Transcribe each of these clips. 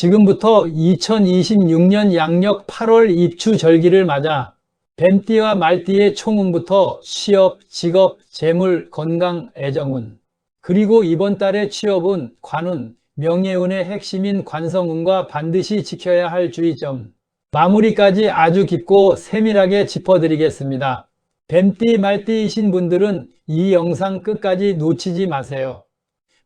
지금부터 2026년 양력 8월 입추절기를 맞아 뱀띠와 말띠의 총운부터 취업, 직업, 재물, 건강, 애정운, 그리고 이번 달의 취업운, 관운, 명예운의 핵심인 관성운과 반드시 지켜야 할 주의점, 마무리까지 아주 깊고 세밀하게 짚어드리겠습니다. 뱀띠, 말띠이신 분들은 이 영상 끝까지 놓치지 마세요.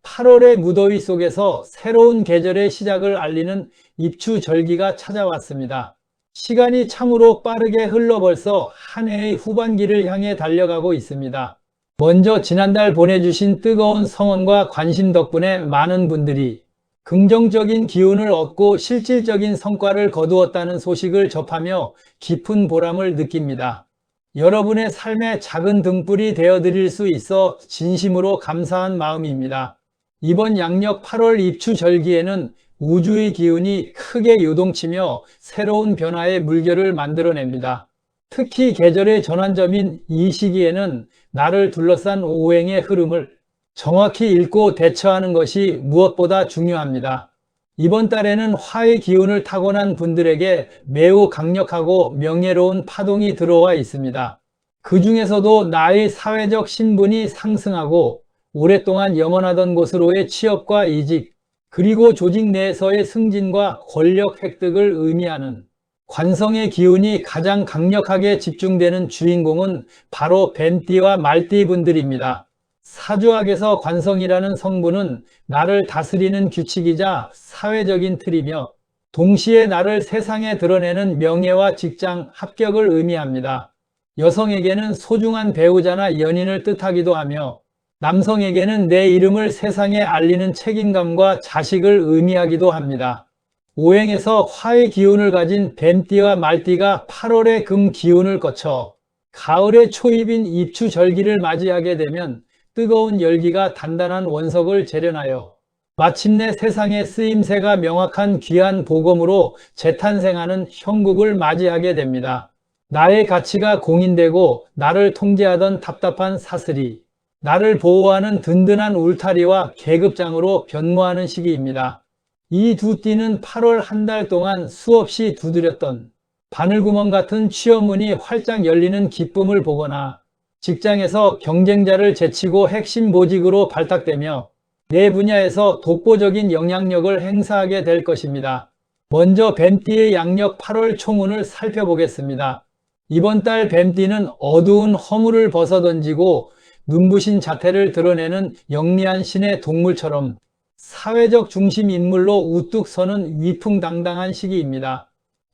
8월의 무더위 속에서 새로운 계절의 시작을 알리는 입추절기가 찾아왔습니다. 시간이 참으로 빠르게 흘러 벌써 한 해의 후반기를 향해 달려가고 있습니다. 먼저 지난달 보내주신 뜨거운 성원과 관심 덕분에 많은 분들이 긍정적인 기운을 얻고 실질적인 성과를 거두었다는 소식을 접하며 깊은 보람을 느낍니다. 여러분의 삶에 작은 등불이 되어드릴 수 있어 진심으로 감사한 마음입니다. 이번 양력 8월 입추절기에는 우주의 기운이 크게 요동치며 새로운 변화의 물결을 만들어냅니다. 특히 계절의 전환점인 이 시기에는 나를 둘러싼 오행의 흐름을 정확히 읽고 대처하는 것이 무엇보다 중요합니다. 이번 달에는 화의 기운을 타고난 분들에게 매우 강력하고 명예로운 파동이 들어와 있습니다. 그 중에서도 나의 사회적 신분이 상승하고 오랫동안 염원하던 곳으로의 취업과 이직, 그리고 조직 내에서의 승진과 권력 획득을 의미하는 관성의 기운이 가장 강력하게 집중되는 주인공은 바로 뱀띠와 말띠 분들입니다. 사주학에서 관성이라는 성분은 나를 다스리는 규칙이자 사회적인 틀이며 동시에 나를 세상에 드러내는 명예와 직장, 합격을 의미합니다. 여성에게는 소중한 배우자나 연인을 뜻하기도 하며 남성에게는 내 이름을 세상에 알리는 책임감과 자식을 의미하기도 합니다. 오행에서 화의 기운을 가진 뱀띠와 말띠가 8월의 금 기운을 거쳐 가을의 초입인 입추절기를 맞이하게 되면 뜨거운 열기가 단단한 원석을 재련하여 마침내 세상의 쓰임새가 명확한 귀한 복음으로 재탄생하는 형국을 맞이하게 됩니다. 나의 가치가 공인되고 나를 통제하던 답답한 사슬이 나를 보호하는 든든한 울타리와 계급장으로 변모하는 시기입니다. 이 두 띠는 8월 한 달 동안 수없이 두드렸던 바늘구멍 같은 취업문이 활짝 열리는 기쁨을 보거나 직장에서 경쟁자를 제치고 핵심 보직으로 발탁되며 내 분야에서 독보적인 영향력을 행사하게 될 것입니다. 먼저 뱀띠의 양력 8월 총운을 살펴보겠습니다. 이번 달 뱀띠는 어두운 허물을 벗어던지고 눈부신 자태를 드러내는 영리한 신의 동물처럼 사회적 중심 인물로 우뚝 서는 위풍당당한 시기입니다.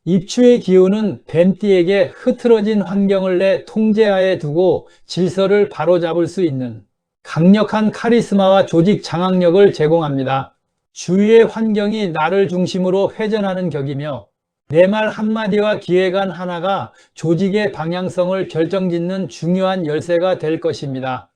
입추의 기운은 뱀띠에게 흐트러진 환경을 내 통제하에 두고 질서를 바로잡을 수 있는 강력한 카리스마와 조직 장악력을 제공합니다. 주위의 환경이 나를 중심으로 회전하는 격이며 내 말 한마디와 기획안 하나가 조직의 방향성을 결정짓는 중요한 열쇠가 될 것입니다.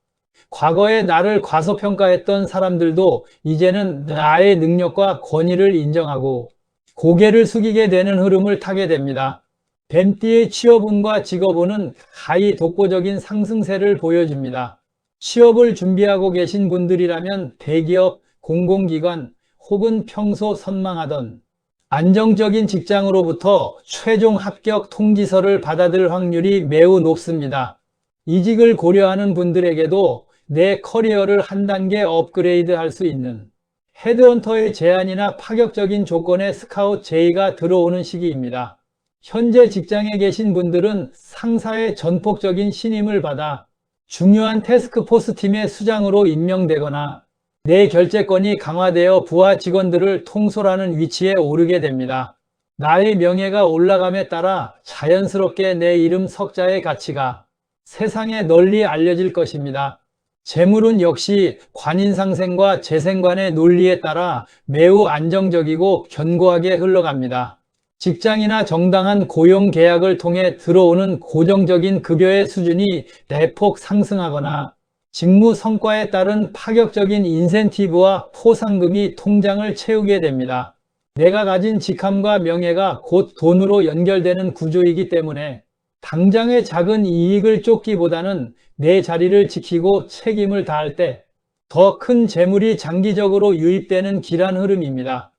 과거에 나를 과소평가했던 사람들도 이제는 나의 능력과 권위를 인정하고 고개를 숙이게 되는 흐름을 타게 됩니다. 뱀띠의 취업운과 직업운은 가히 독보적인 상승세를 보여줍니다. 취업을 준비하고 계신 분들이라면 대기업, 공공기관 혹은 평소 선망하던 안정적인 직장으로부터 최종 합격 통지서를 받아들 확률이 매우 높습니다. 이직을 고려하는 분들에게도 내 커리어를 한 단계 업그레이드 할 수 있는 헤드헌터의 제안이나 파격적인 조건의 스카웃 제의가 들어오는 시기입니다. 현재 직장에 계신 분들은 상사의 전폭적인 신임을 받아 중요한 태스크포스 팀의 수장으로 임명되거나 내 결재권이 강화되어 부하 직원들을 통솔하는 위치에 오르게 됩니다. 나의 명예가 올라감에 따라 자연스럽게 내 이름 석자의 가치가 세상에 널리 알려질 것입니다. 재물은 역시 관인상생과 재생관의 논리에 따라 매우 안정적이고 견고하게 흘러갑니다. 직장이나 정당한 고용계약을 통해 들어오는 고정적인 급여의 수준이 대폭 상승하거나 직무 성과에 따른 파격적인 인센티브와 포상금이 통장을 채우게 됩니다. 내가 가진 직함과 명예가 곧 돈으로 연결되는 구조이기 때문에 당장의 작은 이익을 쫓기보다는 내 자리를 지키고 책임을 다할 때 더 큰 재물이 장기적으로 유입되는 길한 흐름입니다.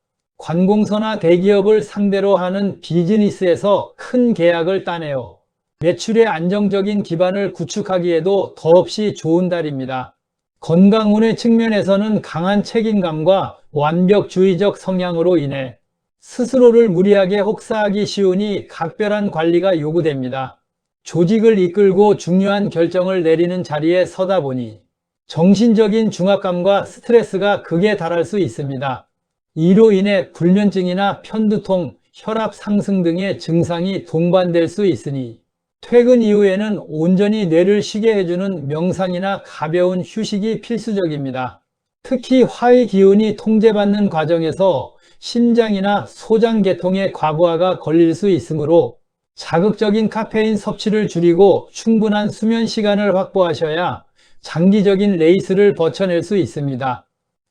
관공서나 대기업을 상대로 하는 비즈니스에서 큰 계약을 따내요. 매출의 안정적인 기반을 구축하기에도 더없이 좋은 달입니다. 건강운의 측면에서는 강한 책임감과 완벽주의적 성향으로 인해 스스로를 무리하게 혹사하기 쉬우니 각별한 관리가 요구됩니다. 조직을 이끌고 중요한 결정을 내리는 자리에 서다 보니 정신적인 중압감과 스트레스가 극에 달할 수 있습니다. 이로 인해 불면증이나 편두통, 혈압 상승 등의 증상이 동반될 수 있으니 퇴근 이후에는 온전히 뇌를 쉬게 해주는 명상이나 가벼운 휴식이 필수적입니다. 특히 화의 기운이 통제받는 과정에서 심장이나 소장 계통의 과부하가 걸릴 수 있으므로 자극적인 카페인 섭취를 줄이고 충분한 수면 시간을 확보하셔야 장기적인 레이스를 버텨낼 수 있습니다.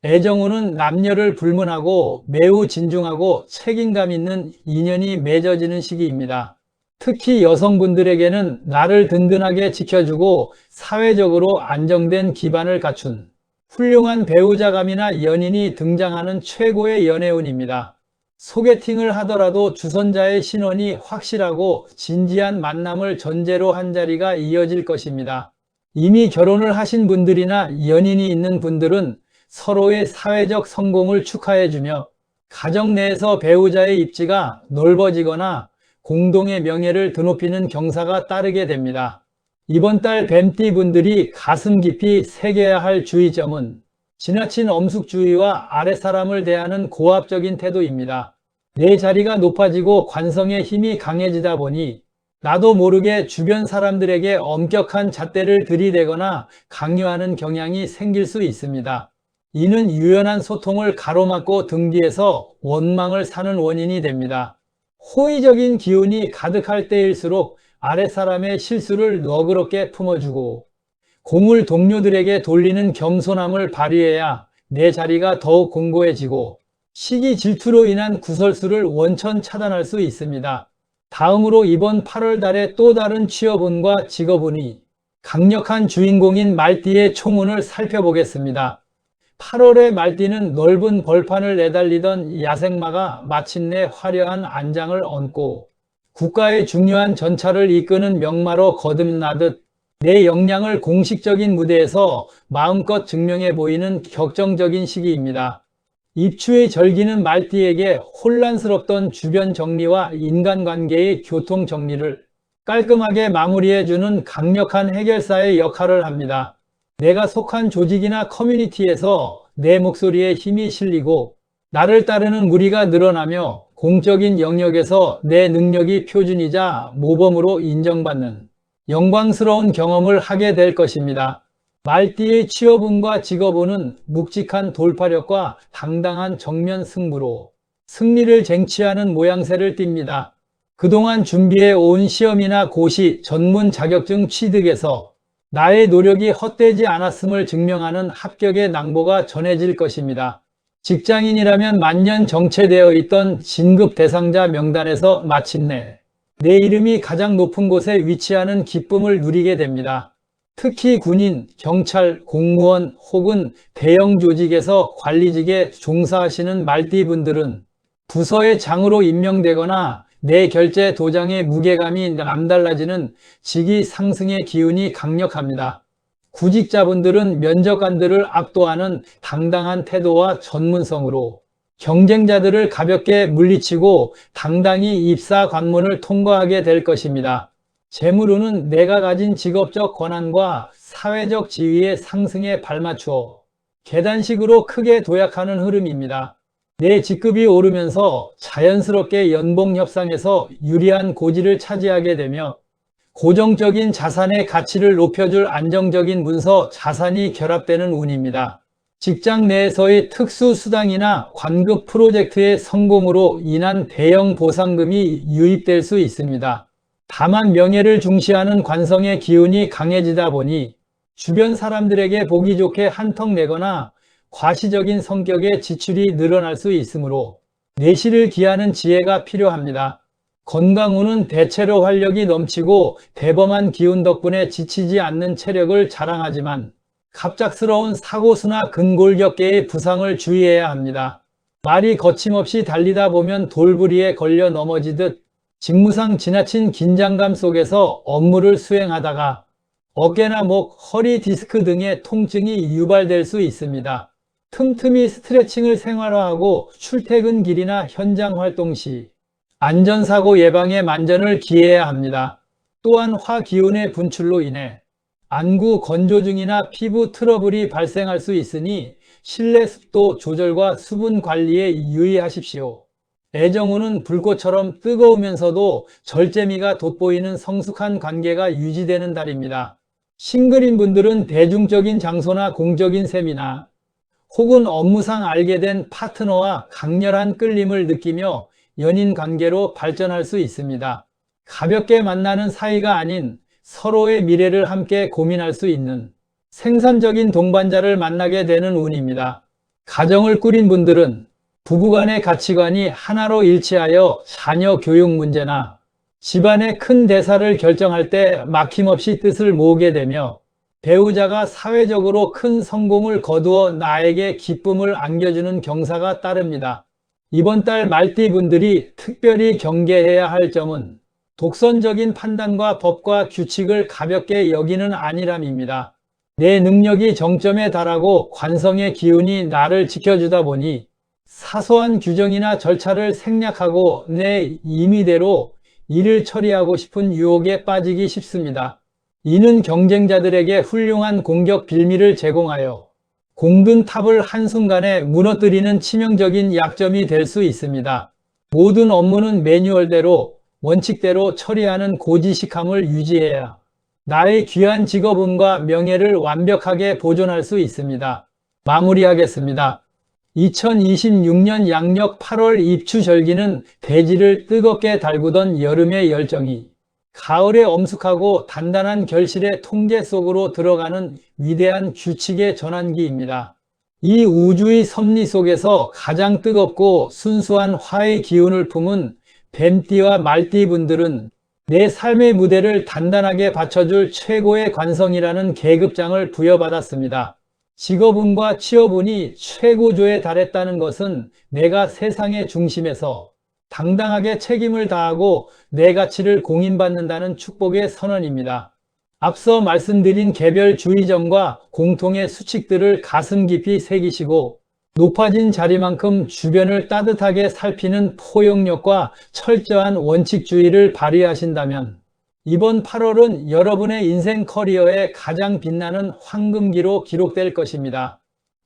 애정운은 남녀를 불문하고 매우 진중하고 책임감 있는 인연이 맺어지는 시기입니다. 특히 여성분들에게는 나를 든든하게 지켜주고 사회적으로 안정된 기반을 갖춘 훌륭한 배우자감이나 연인이 등장하는 최고의 연애운입니다. 소개팅을 하더라도 주선자의 신원이 확실하고 진지한 만남을 전제로 한 자리가 이어질 것입니다. 이미 결혼을 하신 분들이나 연인이 있는 분들은 서로의 사회적 성공을 축하해주며 가정 내에서 배우자의 입지가 넓어지거나 공동의 명예를 드높이는 경사가 따르게 됩니다. 이번 달 뱀띠 분들이 가슴 깊이 새겨야 할 주의점은 지나친 엄숙주의와 아랫사람을 대하는 고압적인 태도입니다. 내 자리가 높아지고 관성의 힘이 강해지다 보니 나도 모르게 주변 사람들에게 엄격한 잣대를 들이대거나 강요하는 경향이 생길 수 있습니다. 이는 유연한 소통을 가로막고 등 뒤에서 원망을 사는 원인이 됩니다. 호의적인 기운이 가득할 때일수록 아랫사람의 실수를 너그럽게 품어주고 공을 동료들에게 돌리는 겸손함을 발휘해야 내 자리가 더욱 공고해지고 시기 질투로 인한 구설수를 원천 차단할 수 있습니다. 다음으로 이번 8월 달에 또 다른 취업운과 직업운이 강력한 주인공인 말띠의 총운을 살펴보겠습니다. 8월의 말띠는 넓은 벌판을 내달리던 야생마가 마침내 화려한 안장을 얹고 국가의 중요한 전차를 이끄는 명마로 거듭나듯 내 역량을 공식적인 무대에서 마음껏 증명해 보이는 격정적인 시기입니다. 입추의 절기는 말띠에게 혼란스럽던 주변 정리와 인간관계의 교통 정리를 깔끔하게 마무리해주는 강력한 해결사의 역할을 합니다. 내가 속한 조직이나 커뮤니티에서 내 목소리에 힘이 실리고 나를 따르는 무리가 늘어나며 공적인 영역에서 내 능력이 표준이자 모범으로 인정받는 영광스러운 경험을 하게 될 것입니다. 말띠의 취업운과 직업운은 묵직한 돌파력과 당당한 정면 승부로 승리를 쟁취하는 모양새를 띱니다. 그동안 준비해 온 시험이나 고시, 전문 자격증 취득에서 나의 노력이 헛되지 않았음을 증명하는 합격의 낭보가 전해질 것입니다. 직장인이라면 만년 정체되어 있던 진급 대상자 명단에서 마침내 내 이름이 가장 높은 곳에 위치하는 기쁨을 누리게 됩니다. 특히 군인, 경찰, 공무원 혹은 대형 조직에서 관리직에 종사하시는 말띠분들은 부서의 장으로 임명되거나 내 결제 도장의 무게감이 남달라지는 직위 상승의 기운이 강력합니다. 구직자분들은 면접관들을 압도하는 당당한 태도와 전문성으로 경쟁자들을 가볍게 물리치고 당당히 입사 관문을 통과하게 될 것입니다. 재물운은 내가 가진 직업적 권한과 사회적 지위의 상승에 발맞추어 계단식으로 크게 도약하는 흐름입니다. 내 직급이 오르면서 자연스럽게 연봉 협상에서 유리한 고지를 차지하게 되며 고정적인 자산의 가치를 높여줄 안정적인 문서 자산이 결합되는 운입니다. 직장 내에서의 특수수당이나 관급 프로젝트의 성공으로 인한 대형 보상금이 유입될 수 있습니다. 다만 명예를 중시하는 관성의 기운이 강해지다 보니 주변 사람들에게 보기 좋게 한턱 내거나 과시적인 성격의 지출이 늘어날 수 있으므로 내실을 기하는 지혜가 필요합니다. 건강운은 대체로 활력이 넘치고 대범한 기운 덕분에 지치지 않는 체력을 자랑하지만 갑작스러운 사고수나 근골격계의 부상을 주의해야 합니다. 말이 거침없이 달리다 보면 돌부리에 걸려 넘어지듯 직무상 지나친 긴장감 속에서 업무를 수행하다가 어깨나 목, 허리 디스크 등의 통증이 유발될 수 있습니다. 틈틈이 스트레칭을 생활화하고 출퇴근 길이나 현장 활동 시 안전사고 예방에 만전을 기해야 합니다. 또한 화기운의 분출로 인해 안구 건조증이나 피부 트러블이 발생할 수 있으니 실내 습도 조절과 수분 관리에 유의하십시오. 애정운은 불꽃처럼 뜨거우면서도 절제미가 돋보이는 성숙한 관계가 유지되는 달입니다. 싱글인 분들은 대중적인 장소나 공적인 세미나 혹은 업무상 알게 된 파트너와 강렬한 끌림을 느끼며 연인 관계로 발전할 수 있습니다. 가볍게 만나는 사이가 아닌 서로의 미래를 함께 고민할 수 있는 생산적인 동반자를 만나게 되는 운입니다. 가정을 꾸린 분들은 부부간의 가치관이 하나로 일치하여 자녀 교육 문제나 집안의 큰 대사를 결정할 때 막힘없이 뜻을 모으게 되며 배우자가 사회적으로 큰 성공을 거두어 나에게 기쁨을 안겨주는 경사가 따릅니다. 이번 달 말띠 분들이 특별히 경계해야 할 점은 독선적인 판단과 법과 규칙을 가볍게 여기는 안일함입니다. 내 능력이 정점에 달하고 관성의 기운이 나를 지켜주다 보니 사소한 규정이나 절차를 생략하고 내 임의대로 일을 처리하고 싶은 유혹에 빠지기 쉽습니다. 이는 경쟁자들에게 훌륭한 공격 빌미를 제공하여 공든 탑을 한순간에 무너뜨리는 치명적인 약점이 될 수 있습니다. 모든 업무는 매뉴얼대로 원칙대로 처리하는 고지식함을 유지해야 나의 귀한 직업운과 명예를 완벽하게 보존할 수 있습니다. 마무리하겠습니다. 2026년 양력 8월 입추절기는 대지를 뜨겁게 달구던 여름의 열정이 가을의 엄숙하고 단단한 결실의 통계 속으로 들어가는 위대한 규칙의 전환기입니다. 이 우주의 섭리 속에서 가장 뜨겁고 순수한 화의 기운을 품은 뱀띠와 말띠 분들은 내 삶의 무대를 단단하게 받쳐줄 최고의 관성이라는 계급장을 부여받았습니다. 직업운과 취업운이 최고조에 달했다는 것은 내가 세상의 중심에서 당당하게 책임을 다하고 내 가치를 공인받는다는 축복의 선언입니다. 앞서 말씀드린 개별주의점과 공통의 수칙들을 가슴 깊이 새기시고 높아진 자리만큼 주변을 따뜻하게 살피는 포용력과 철저한 원칙주의를 발휘하신다면 이번 8월은 여러분의 인생 커리어에 가장 빛나는 황금기로 기록될 것입니다.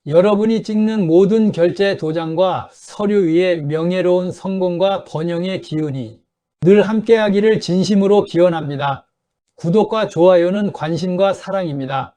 여러분이 찍는 모든 결제 도장과 서류 위에 명예로운 성공과 번영의 기운이 늘 함께하기를 진심으로 기원합니다. 구독과 좋아요는 관심과 사랑입니다.